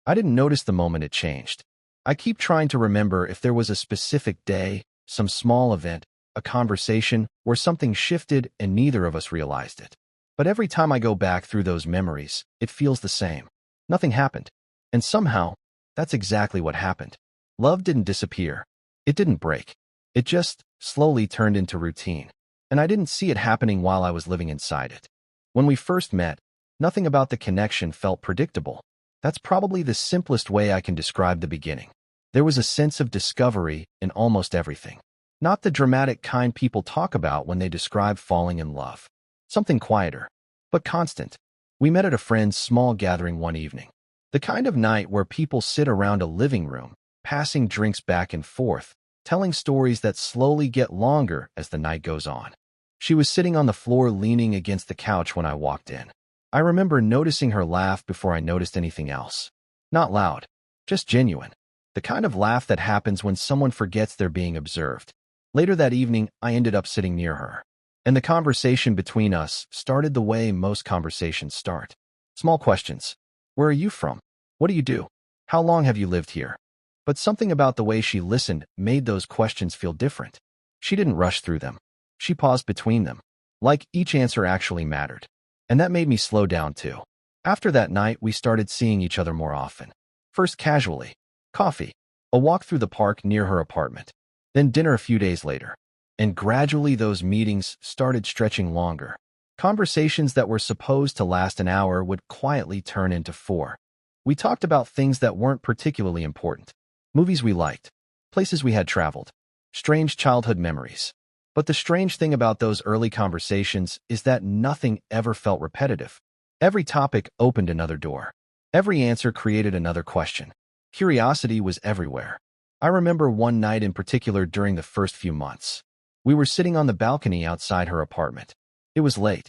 I didn't notice the moment it changed. I keep trying to remember if there was a specific day, some small event, a conversation, where something shifted and neither of us realized it. But every time I go back through those memories, it feels the same. Nothing happened. And somehow, that's exactly what happened. Love didn't disappear. It didn't break. It just slowly turned into routine. And I didn't see it happening while I was living inside it. When we first met, nothing about the connection felt predictable. That's probably the simplest way I can describe the beginning. There was a sense of discovery in almost everything. Not the dramatic kind people talk about when they describe falling in love. Something quieter, but constant. We met at a friend's small gathering one evening. The kind of night where people sit around a living room, passing drinks back and forth, telling stories that slowly get longer as the night goes on. She was sitting on the floor leaning against the couch when I walked in. I remember noticing her laugh before I noticed anything else. Not loud, just genuine. The kind of laugh that happens when someone forgets they're being observed. Later that evening, I ended up sitting near her. And the conversation between us started the way most conversations start. Small questions. Where are you from? What do you do? How long have you lived here? But something about the way she listened made those questions feel different. She didn't rush through them. She paused between them, like each answer actually mattered. And that made me slow down too. After that night, we started seeing each other more often. First casually. Coffee. A walk through the park near her apartment. Then dinner a few days later. And gradually those meetings started stretching longer. Conversations that were supposed to last an hour would quietly turn into 4. We talked about things that weren't particularly important. Movies we liked. Places we had traveled. Strange childhood memories. But the strange thing about those early conversations is that nothing ever felt repetitive. Every topic opened another door. Every answer created another question. Curiosity was everywhere. I remember one night in particular during the first few months. We were sitting on the balcony outside her apartment. It was late.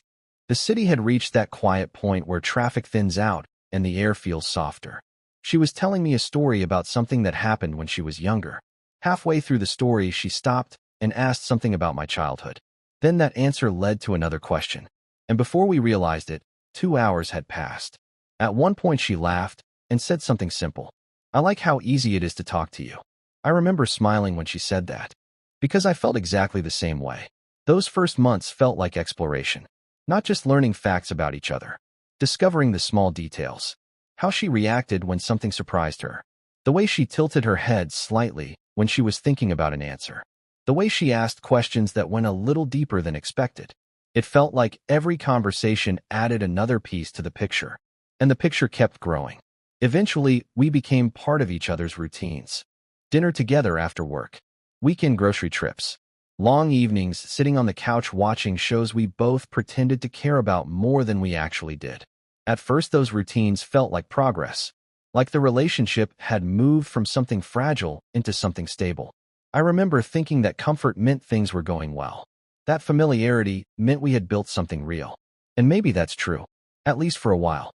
The city had reached that quiet point where traffic thins out and the air feels softer. She was telling me a story about something that happened when she was younger. Halfway through the story, she stopped and asked something about my childhood. Then that answer led to another question. And before we realized it, 2 hours had passed. At one point she laughed and said something simple. I like how easy it is to talk to you. I remember smiling when she said that. Because I felt exactly the same way. Those first months felt like exploration. Not just learning facts about each other. Discovering the small details. How she reacted when something surprised her. The way she tilted her head slightly when she was thinking about an answer. The way she asked questions that went a little deeper than expected. It felt like every conversation added another piece to the picture. And the picture kept growing. Eventually, we became part of each other's routines. Dinner together after work. Weekend grocery trips. Long evenings sitting on the couch watching shows we both pretended to care about more than we actually did. At first, those routines felt like progress. Like the relationship had moved from something fragile into something stable. I remember thinking that comfort meant things were going well. That familiarity meant we had built something real. And maybe that's true, at least for a while.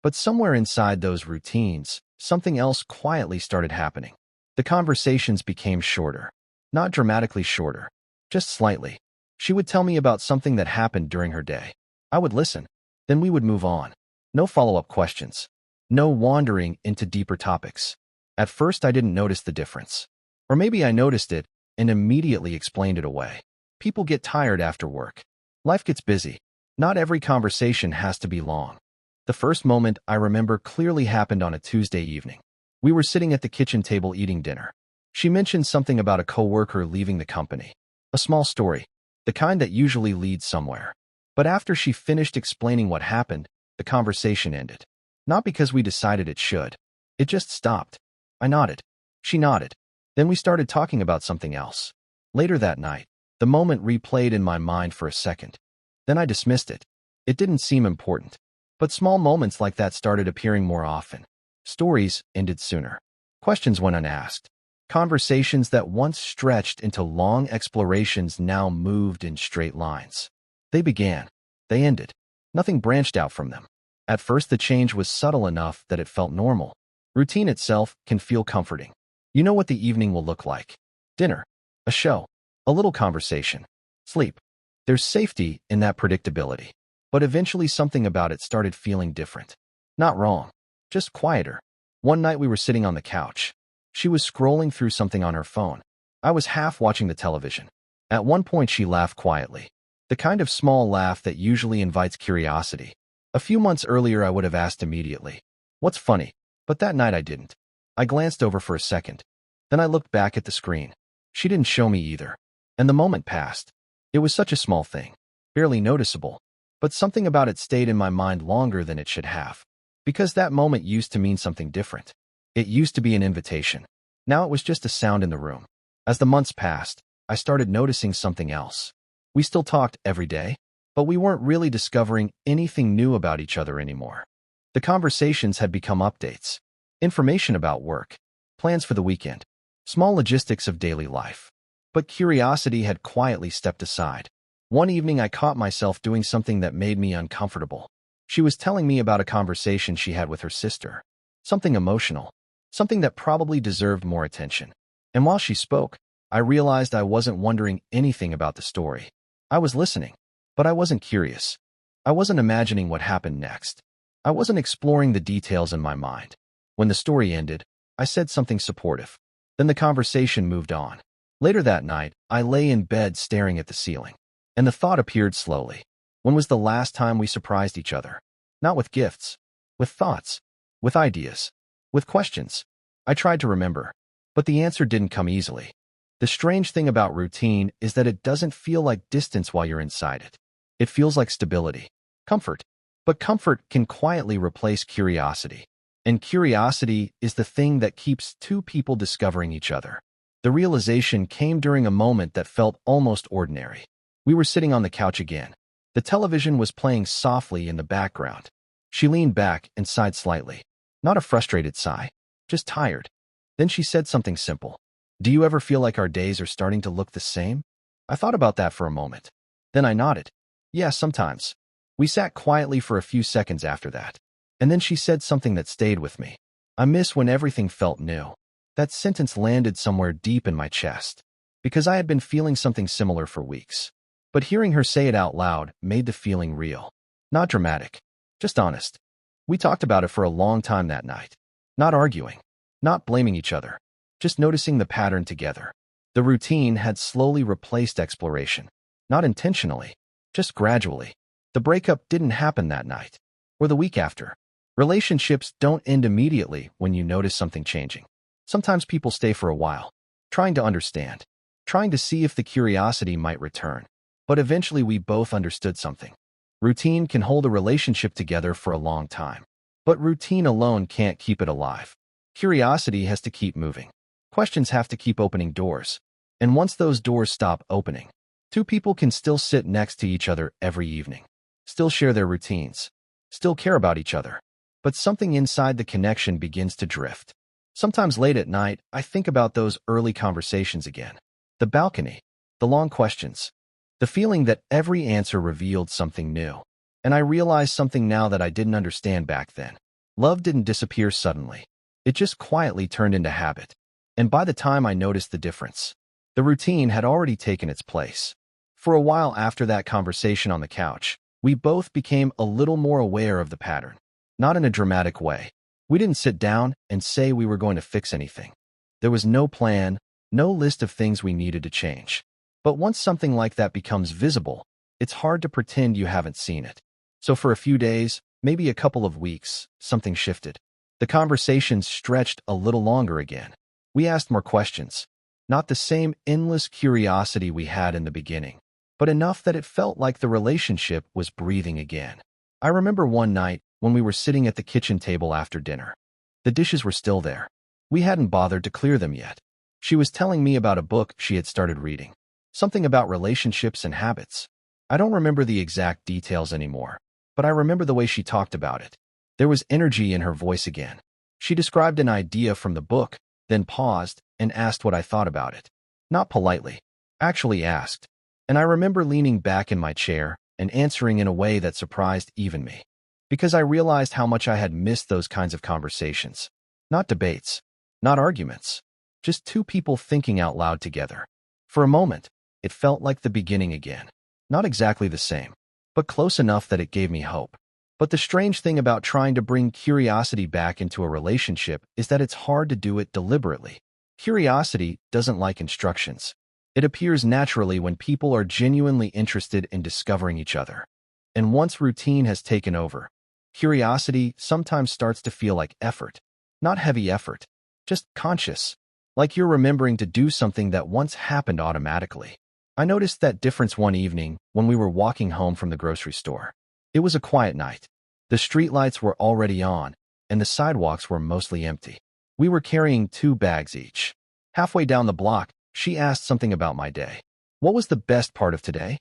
But somewhere inside those routines, something else quietly started happening. The conversations became shorter. Not dramatically shorter, just slightly. She would tell me about something that happened during her day. I would listen. Then we would move on. No follow-up questions. No wandering into deeper topics. At first, I didn't notice the difference. Or maybe I noticed it and immediately explained it away. People get tired after work. Life gets busy. Not every conversation has to be long. The first moment I remember clearly happened on a Tuesday evening. We were sitting at the kitchen table eating dinner. She mentioned something about a coworker leaving the company. A small story, the kind that usually leads somewhere. But after she finished explaining what happened, the conversation ended. Not because we decided it should. It just stopped. I nodded. She nodded. Then we started talking about something else. Later that night, the moment replayed in my mind for a second. Then I dismissed it. It didn't seem important. But small moments like that started appearing more often. Stories ended sooner. Questions went unasked. Conversations that once stretched into long explorations now moved in straight lines. They began. They ended. Nothing branched out from them. At first, the change was subtle enough that it felt normal. Routine itself can feel comforting. You know what the evening will look like. Dinner. A show. A little conversation. Sleep. There's safety in that predictability. But eventually something about it started feeling different. Not wrong. Just quieter. One night we were sitting on the couch. She was scrolling through something on her phone. I was half watching the television. At one point she laughed quietly. The kind of small laugh that usually invites curiosity. A few months earlier I would have asked immediately, "What's funny?" But that night I didn't. I glanced over for a second. Then I looked back at the screen. She didn't show me either. And the moment passed. It was such a small thing. Barely noticeable. But something about it stayed in my mind longer than it should have. Because that moment used to mean something different. It used to be an invitation. Now it was just a sound in the room. As the months passed, I started noticing something else. We still talked every day, but we weren't really discovering anything new about each other anymore. The conversations had become updates. Information about work, plans for the weekend, small logistics of daily life. But curiosity had quietly stepped aside. One evening I caught myself doing something that made me uncomfortable. She was telling me about a conversation she had with her sister. Something emotional. Something that probably deserved more attention. And while she spoke, I realized I wasn't wondering anything about the story. I was listening, but I wasn't curious. I wasn't imagining what happened next. I wasn't exploring the details in my mind. When the story ended, I said something supportive. Then the conversation moved on. Later that night, I lay in bed staring at the ceiling. And the thought appeared slowly. When was the last time we surprised each other? Not with gifts. With thoughts. With ideas. With questions. I tried to remember. But the answer didn't come easily. The strange thing about routine is that it doesn't feel like distance while you're inside it. It feels like stability. Comfort. But comfort can quietly replace curiosity. And curiosity is the thing that keeps two people discovering each other. The realization came during a moment that felt almost ordinary. We were sitting on the couch again. The television was playing softly in the background. She leaned back and sighed slightly. Not a frustrated sigh, just tired. Then she said something simple. "Do you ever feel like our days are starting to look the same?" I thought about that for a moment. Then I nodded. "Yeah, sometimes." We sat quietly for a few seconds after that. And then she said something that stayed with me. "I miss when everything felt new." That sentence landed somewhere deep in my chest. Because I had been feeling something similar for weeks. But hearing her say it out loud made the feeling real. Not dramatic. Just honest. We talked about it for a long time that night. Not arguing. Not blaming each other. Just noticing the pattern together. The routine had slowly replaced exploration. Not intentionally. Just gradually. The breakup didn't happen that night. Or the week after. Relationships don't end immediately when you notice something changing. Sometimes people stay for a while. Trying to understand. Trying to see if the curiosity might return. But eventually we both understood something. Routine can hold a relationship together for a long time. But routine alone can't keep it alive. Curiosity has to keep moving. Questions have to keep opening doors. And once those doors stop opening, two people can still sit next to each other every evening. Still share their routines. Still care about each other. But something inside the connection begins to drift. Sometimes late at night, I think about those early conversations again. The balcony. The long questions. The feeling that every answer revealed something new. And I realize something now that I didn't understand back then. Love didn't disappear suddenly. It just quietly turned into habit. And by the time I noticed the difference, the routine had already taken its place. For a while after that conversation on the couch, we both became a little more aware of the pattern. Not in a dramatic way. We didn't sit down and say we were going to fix anything. There was no plan, no list of things we needed to change. But once something like that becomes visible, it's hard to pretend you haven't seen it. So for a few days, maybe a couple of weeks, something shifted. The conversations stretched a little longer again. We asked more questions. Not the same endless curiosity we had in the beginning, but enough that it felt like the relationship was breathing again. I remember one night when we were sitting at the kitchen table after dinner. The dishes were still there. We hadn't bothered to clear them yet. She was telling me about a book she had started reading. Something about relationships and habits. I don't remember the exact details anymore, but I remember the way she talked about it. There was energy in her voice again. She described an idea from the book, then paused and asked what I thought about it. Not politely. Actually asked. And I remember leaning back in my chair and answering in a way that surprised even me. Because I realized how much I had missed those kinds of conversations. Not debates. Not arguments. Just two people thinking out loud together. For a moment, it felt like the beginning again. Not exactly the same, but close enough that it gave me hope. But the strange thing about trying to bring curiosity back into a relationship is that it's hard to do it deliberately. Curiosity doesn't like instructions. It appears naturally when people are genuinely interested in discovering each other. And once routine has taken over, curiosity sometimes starts to feel like effort. Not heavy effort, just conscious. Like you're remembering to do something that once happened automatically. I noticed that difference one evening when we were walking home from the grocery store. It was a quiet night. The streetlights were already on, and the sidewalks were mostly empty. We were carrying 2 bags each. Halfway down the block, she asked something about my day. What was the best part of today?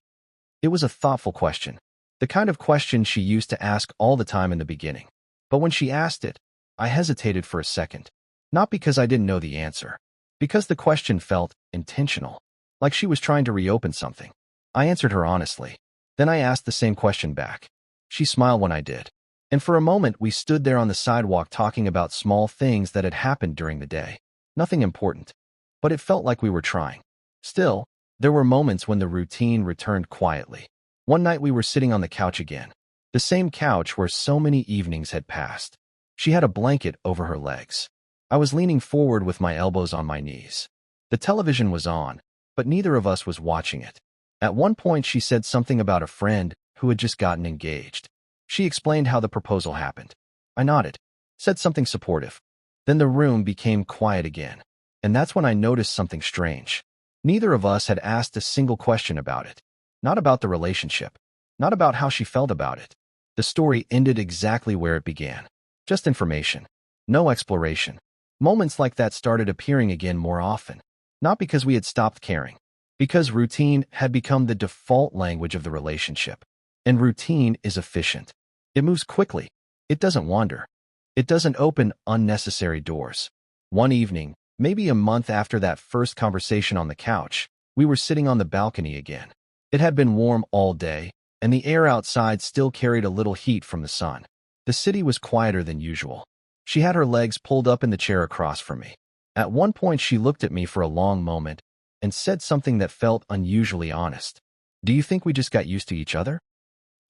It was a thoughtful question, the kind of question she used to ask all the time in the beginning. But when she asked it, I hesitated for a second. Not because I didn't know the answer, because the question felt intentional, like she was trying to reopen something. I answered her honestly. Then I asked the same question back. She smiled when I did. And for a moment, we stood there on the sidewalk talking about small things that had happened during the day. Nothing important. But it felt like we were trying. Still, there were moments when the routine returned quietly. One night we were sitting on the couch again. The same couch where so many evenings had passed. She had a blanket over her legs. I was leaning forward with my elbows on my knees. The television was on, but neither of us was watching it. At one point, she said something about a friend who had just gotten engaged. She explained how the proposal happened. I nodded, said something supportive. Then the room became quiet again. And that's when I noticed something strange. Neither of us had asked a single question about it. Not about the relationship. Not about how she felt about it. The story ended exactly where it began. Just information. No exploration. Moments like that started appearing again more often. Not because we had stopped caring. Because routine had become the default language of the relationship. And routine is efficient. It moves quickly. It doesn't wander. It doesn't open unnecessary doors. One evening, maybe a month after that first conversation on the couch, we were sitting on the balcony again. It had been warm all day, and the air outside still carried a little heat from the sun. The city was quieter than usual. She had her legs pulled up in the chair across from me. At one point, she looked at me for a long moment and said something that felt unusually honest. Do you think we just got used to each other?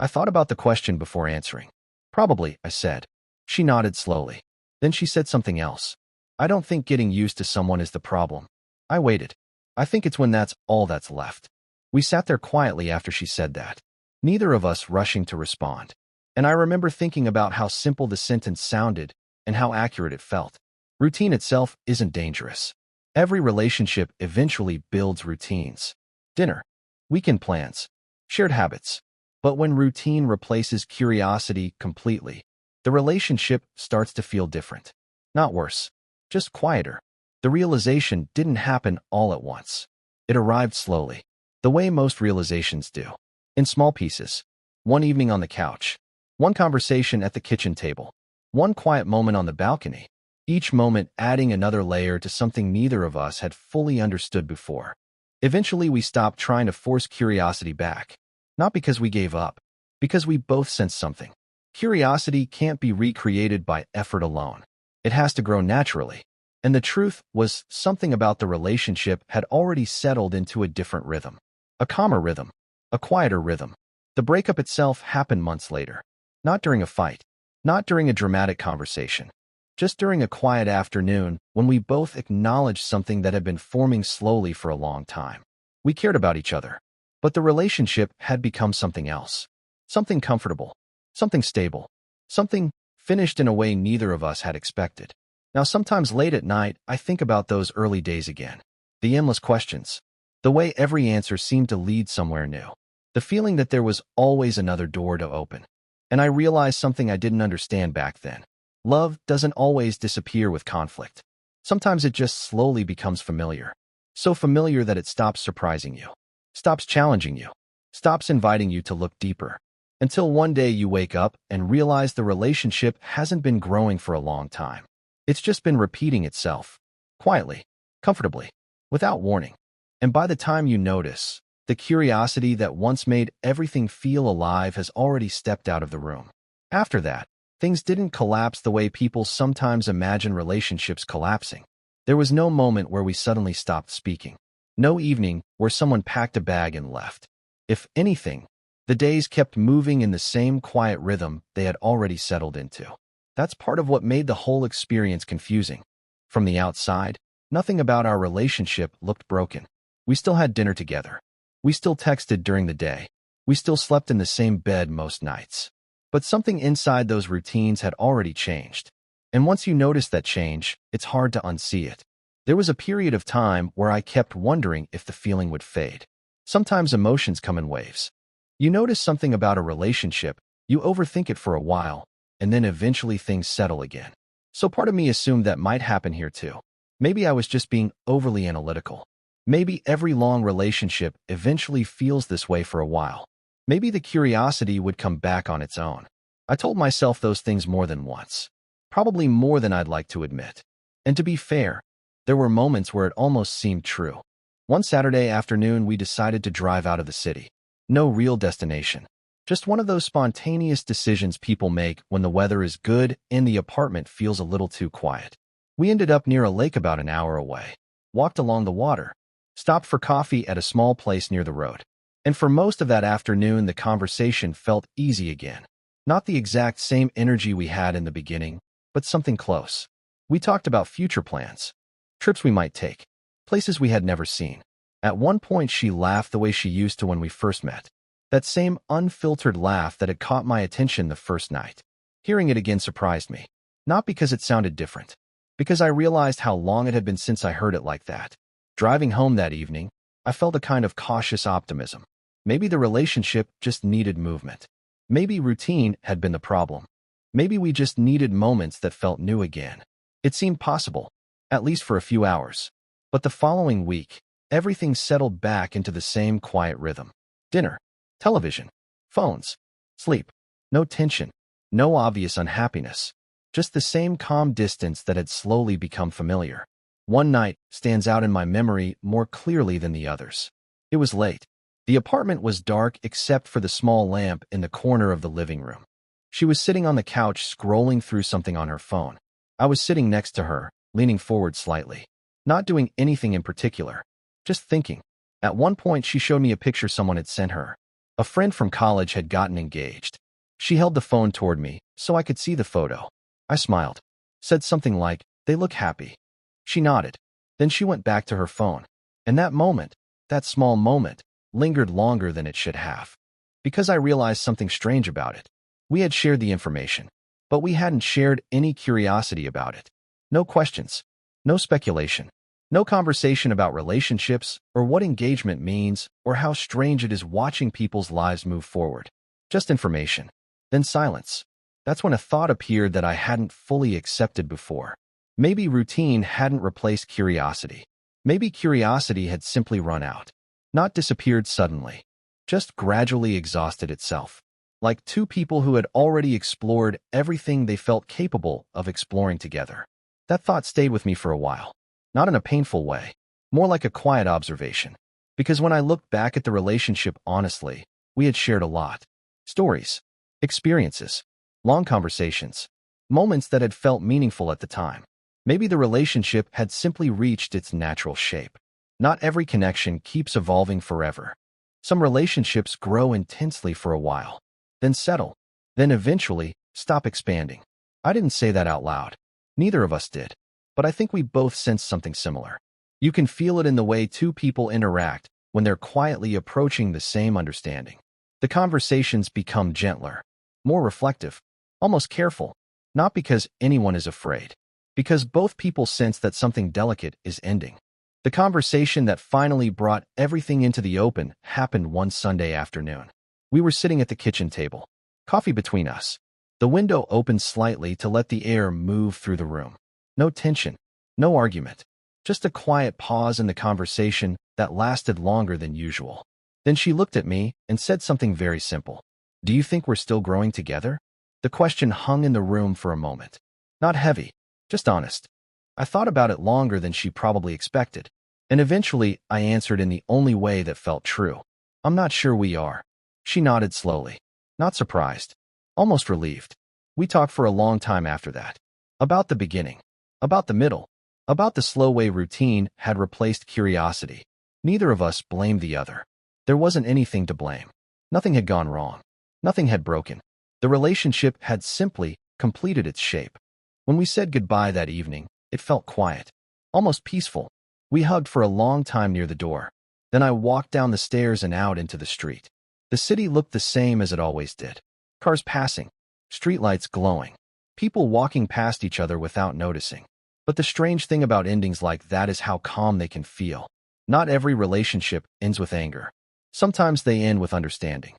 I thought about the question before answering. Probably, I said. She nodded slowly. Then she said something else. I don't think getting used to someone is the problem. I waited. I think it's when that's all that's left. We sat there quietly after she said that, neither of us rushing to respond. And I remember thinking about how simple the sentence sounded and how accurate it felt. Routine itself isn't dangerous. Every relationship eventually builds routines. Dinner, weekend plans, shared habits. But when routine replaces curiosity completely, the relationship starts to feel different. Not worse, just quieter. The realization didn't happen all at once. It arrived slowly, the way most realizations do. In small pieces. One evening on the couch. One conversation at the kitchen table. One quiet moment on the balcony. Each moment adding another layer to something neither of us had fully understood before. Eventually, we stopped trying to force curiosity back. Not because we gave up, because we both sensed something. Curiosity can't be recreated by effort alone. It has to grow naturally. And the truth was, something about the relationship had already settled into a different rhythm. A calmer rhythm. A quieter rhythm. The breakup itself happened months later. Not during a fight. Not during a dramatic conversation. Just during a quiet afternoon when we both acknowledged something that had been forming slowly for a long time. We cared about each other, but the relationship had become something else. Something comfortable. Something stable. Something finished in a way neither of us had expected. Now, sometimes late at night, I think about those early days again. The endless questions. The way every answer seemed to lead somewhere new. The feeling that there was always another door to open. And I realized something I didn't understand back then. Love doesn't always disappear with conflict. Sometimes it just slowly becomes familiar. So familiar that it stops surprising you. Stops challenging you. Stops inviting you to look deeper. Until one day you wake up and realize the relationship hasn't been growing for a long time. It's just been repeating itself. Quietly. Comfortably. Without warning. And by the time you notice, the curiosity that once made everything feel alive has already stepped out of the room. After that, things didn't collapse the way people sometimes imagine relationships collapsing. There was no moment where we suddenly stopped speaking. No evening where someone packed a bag and left. If anything, The days kept moving in the same quiet rhythm they had already settled into. That's part of what made the whole experience confusing. From the outside, nothing about our relationship looked broken. We still had dinner together. We still texted during the day. We still slept in the same bed most nights. But something inside those routines had already changed. And once you notice that change, it's hard to unsee it. There was a period of time where I kept wondering if the feeling would fade. Sometimes emotions come in waves. You notice something about a relationship, you overthink it for a while, and then eventually things settle again. So part of me assumed that might happen here too. Maybe I was just being overly analytical. Maybe every long relationship eventually feels this way for a while. Maybe the curiosity would come back on its own. I told myself those things more than once. Probably more than I'd like to admit. And to be fair, there were moments where it almost seemed true. One Saturday afternoon, we decided to drive out of the city. No real destination. Just one of those spontaneous decisions people make when the weather is good and the apartment feels a little too quiet. We ended up near a lake about an hour away. Walked along the water. Stopped for coffee at a small place near the road. And for most of that afternoon, the conversation felt easy again. Not the exact same energy we had in the beginning, but something close. We talked about future plans, trips we might take, places we had never seen. At one point, she laughed the way she used to when we first met. That same unfiltered laugh that had caught my attention the first night. Hearing it again surprised me. Not because it sounded different, because I realized how long it had been since I heard it like that. Driving home that evening, I felt a kind of cautious optimism. Maybe the relationship just needed movement. Maybe routine had been the problem. Maybe we just needed moments that felt new again. It seemed possible, at least for a few hours. But the following week, everything settled back into the same quiet rhythm. Dinner, television, phones, sleep. No tension, no obvious unhappiness. Just the same calm distance that had slowly become familiar. One night stands out in my memory more clearly than the others. It was late. The apartment was dark except for the small lamp in the corner of the living room. She was sitting on the couch scrolling through something on her phone. I was sitting next to her, leaning forward slightly. Not doing anything in particular. Just thinking. At one point, she showed me a picture someone had sent her. A friend from college had gotten engaged. She held the phone toward me, so I could see the photo. I smiled. Said something like, "They look happy." She nodded. Then she went back to her phone. And that moment, that small moment, lingered longer than it should have. Because I realized something strange about it. We had shared the information, but we hadn't shared any curiosity about it. No questions. No speculation. No conversation about relationships or what engagement means or how strange it is watching people's lives move forward. Just information. Then silence. That's when a thought appeared that I hadn't fully accepted before. Maybe routine hadn't replaced curiosity. Maybe curiosity had simply run out. Not disappeared suddenly. Just gradually exhausted itself. Like two people who had already explored everything they felt capable of exploring together. That thought stayed with me for a while. Not in a painful way. More like a quiet observation. Because when I looked back at the relationship honestly, we had shared a lot. Stories. Experiences. Long conversations. Moments that had felt meaningful at the time. Maybe the relationship had simply reached its natural shape. Not every connection keeps evolving forever. Some relationships grow intensely for a while, then settle, then eventually stop expanding. I didn't say that out loud. Neither of us did. But I think we both sensed something similar. You can feel it in the way two people interact when they're quietly approaching the same understanding. The conversations become gentler, more reflective, almost careful, not because anyone is afraid, because both people sense that something delicate is ending. The conversation that finally brought everything into the open happened one Sunday afternoon. We were sitting at the kitchen table, coffee between us. The window opened slightly to let the air move through the room. No tension, no argument, just a quiet pause in the conversation that lasted longer than usual. Then she looked at me and said something very simple. "Do you think we're still growing together?" The question hung in the room for a moment. Not heavy, just honest. I thought about it longer than she probably expected. And eventually, I answered in the only way that felt true. "I'm not sure we are." She nodded slowly. Not surprised. Almost relieved. We talked for a long time after that. About the beginning. About the middle. About the slow way routine had replaced curiosity. Neither of us blamed the other. There wasn't anything to blame. Nothing had gone wrong. Nothing had broken. The relationship had simply completed its shape. When we said goodbye that evening, it felt quiet, almost peaceful. We hugged for a long time near the door. Then I walked down the stairs and out into the street. The city looked the same as it always did. Cars passing, streetlights glowing, people walking past each other without noticing. But the strange thing about endings like that is how calm they can feel. Not every relationship ends with anger. Sometimes they end with understanding.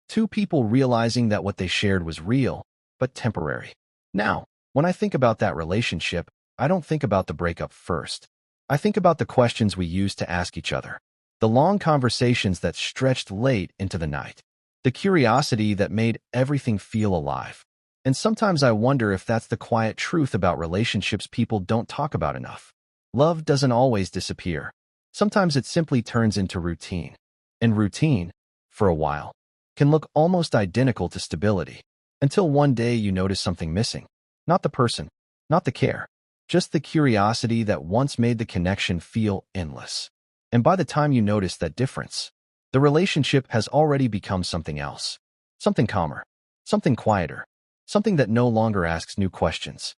Two people realizing that what they shared was real, but temporary. Now, when I think about that relationship, I don't think about the breakup first. I think about the questions we used to ask each other, the long conversations that stretched late into the night, the curiosity that made everything feel alive. And sometimes I wonder if that's the quiet truth about relationships people don't talk about enough. Love doesn't always disappear. Sometimes it simply turns into routine. And routine, for a while, can look almost identical to stability, until one day you notice something missing. Not the person, not the care, just the curiosity that once made the connection feel endless. And by the time you notice that difference, the relationship has already become something else. Something calmer, something quieter, something that no longer asks new questions.